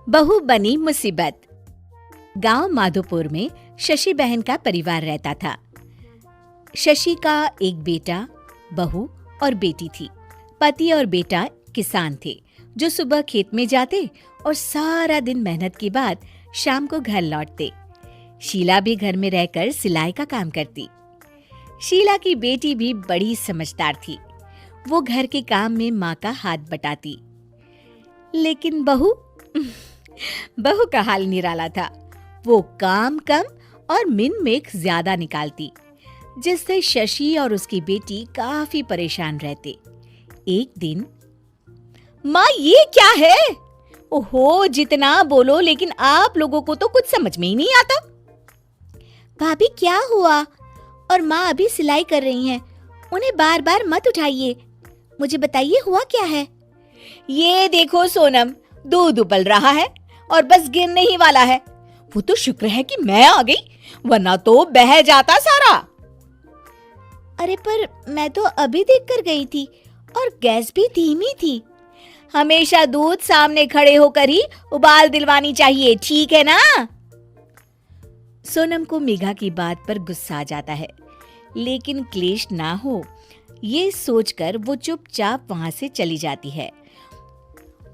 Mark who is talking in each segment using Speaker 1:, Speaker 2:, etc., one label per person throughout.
Speaker 1: बहू बनी मुसीबत। गांव माधोपुर में शशि बहन का परिवार रहता था। शशि का एक बेटा, बहू और बेटी थी। पति और बेटा किसान थे जो सुबह खेत में जाते और सारा दिन मेहनत के बाद शाम को घर लौटते। शीला भी घर में रहकर सिलाई का काम करती। शीला की बेटी भी बड़ी समझदार थी। वो घर के काम में माँ का हाथ बटाती। लेकिन बहू का हाल निराला था। वो काम कम और मिन मेक ज्यादा निकालती, जिससे शशि और उसकी बेटी काफी परेशान रहते। एक दिन, माँ ये क्या है? ओहो, जितना बोलो लेकिन आप लोगों को तो कुछ समझ में ही नहीं आता। भाभी क्या हुआ? और माँ अभी सिलाई कर रही हैं, उन्हें बार बार मत उठाइए। मुझे बताइए हुआ क्या है? ये देखो सोनम, दूध उबल रहा है और बस गिरने ही वाला है। वो तो शुक्र है कि मैं आ गई, वरना तो बह जाता सारा। अरे पर मैं तो अभी देखकर गई थी और गैस भी धीमी थी। हमेशा दूध सामने खड़े होकर ही उबाल दिलवानी चाहिए, ठीक है ना? सोनम को मेघा की बात पर गुस्सा आ जाता है, लेकिन क्लेश ना हो ये सोचकर वो चुपचाप वहां से चली जाती है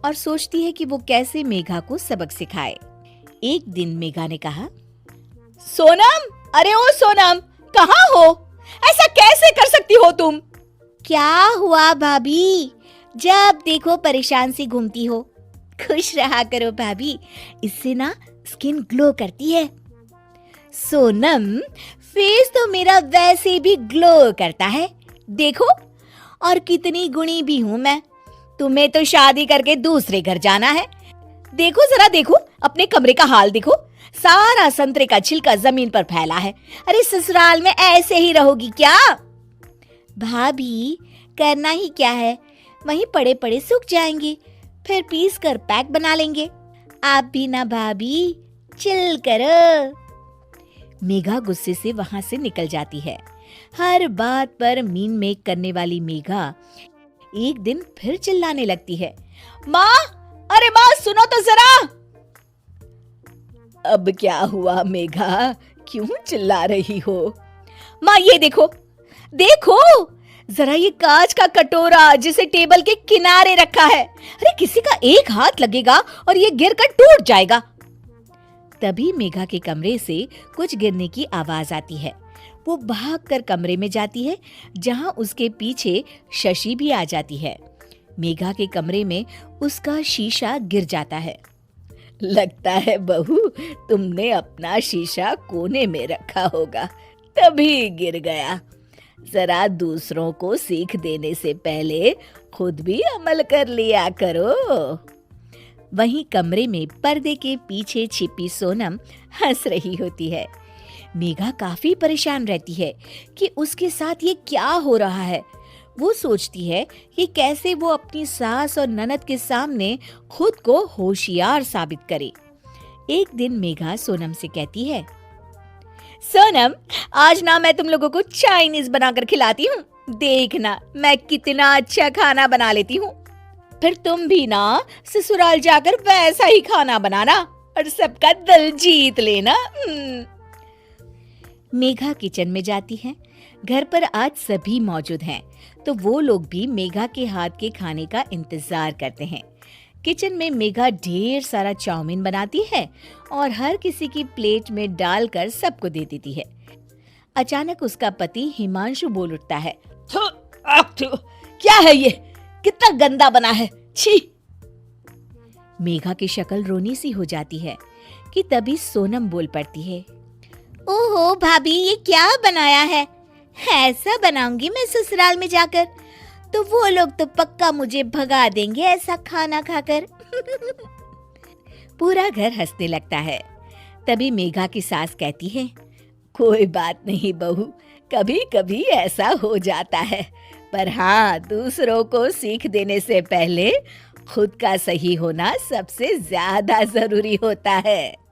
Speaker 1: और सोचती है कि वो कैसे मेघा को सबक सिखाए। एक दिन मेघा ने कहा, सोनम, अरे ओ सोनम, कहाँ हो? ऐसा कैसे कर सकती हो तुम? क्या हुआ भाभी? जब देखो परेशान सी घूमती हो। खुश रहा करो भाभी, इससे ना स्किन ग्लो करती है। सोनम, फेस तो मेरा वैसे भी ग्लो करता है, देखो। और कितनी गुणी भी हूं मैं। तुम्हें तो शादी करके दूसरे घर जाना है। देखो जरा, देखो अपने कमरे का हाल देखो, सारा संतरे का छिलका जमीन पर फैला है। अरे ससुराल में ऐसे ही रहोगी क्या? भाभी करना ही क्या है, वहीं पड़े पड़े सूख जाएंगे, फिर पीस कर पैक बना लेंगे। आप भी ना भाभी, चिल करो। मेघा गुस्से से वहां से निकल जाती है। हर बात पर मीन मेक करने वाली मेघा एक दिन फिर चिल्लाने लगती है, माँ, अरे माँ सुनो तो जरा। अब क्या हुआ मेघा, क्यों चिल्ला रही हो? माँ ये देखो, देखो जरा ये कांच का कटोरा जिसे टेबल के किनारे रखा है। अरे किसी का एक हाथ लगेगा और ये गिरकर टूट जाएगा। तभी मेघा के कमरे से कुछ गिरने की आवाज आती है। वो भागकर कमरे में जाती है, जहां उसके पीछे शशि भी आ जाती है। मेघा के कमरे में उसका शीशा गिर जाता है। लगता है बहू, तुमने अपना शीशा कोने में रखा होगा, तभी गिर गया। जरा दूसरों को सीख देने से पहले खुद भी अमल कर लिया करो। वहीं कमरे में पर्दे के पीछे छिपी सोनम हंस रही होती है। मेघा काफी परेशान रहती है कि उसके साथ ये क्या हो रहा है। वो सोचती है कि कैसे वो अपनी सास और ननद के सामने खुद को होशियार साबित करे। एक दिन मेघा सोनम से कहती है, सोनम, आज ना मैं तुम लोगों को चाइनीज बनाकर खिलाती हूँ। देखना मैं कितना अच्छा खाना बना लेती हूँ। फिर तुम भी ना ससुराल जाकर वैसा ही खाना बनाना और सबका दिल जीत लेना। मेघा किचन में जाती है। घर पर आज सभी मौजूद हैं, तो वो लोग भी मेघा के हाथ के खाने का इंतजार करते हैं। किचन में मेघा ढेर सारा चाउमीन बनाती है और हर किसी की प्लेट में डालकर सबको दे देती है। अचानक उसका पति हिमांशु बोल उठता है, क्या है ये, कितना गंदा बना है, छी। मेघा की शक्ल रोनी सी हो जाती है कि तभी सोनम बोल पड़ती है, ओहो भाभी, ये क्या बनाया है? ऐसा बनाऊंगी मैं ससुराल में जाकर, तो वो लोग तो पक्का मुझे भगा देंगे ऐसा खाना खाकर। पूरा घर हंसने लगता है। तभी मेघा की सास कहती है, कोई बात नहीं बहू, कभी कभी ऐसा हो जाता है, पर हाँ, दूसरों को सीख देने से पहले खुद का सही होना सबसे ज्यादा जरूरी होता है।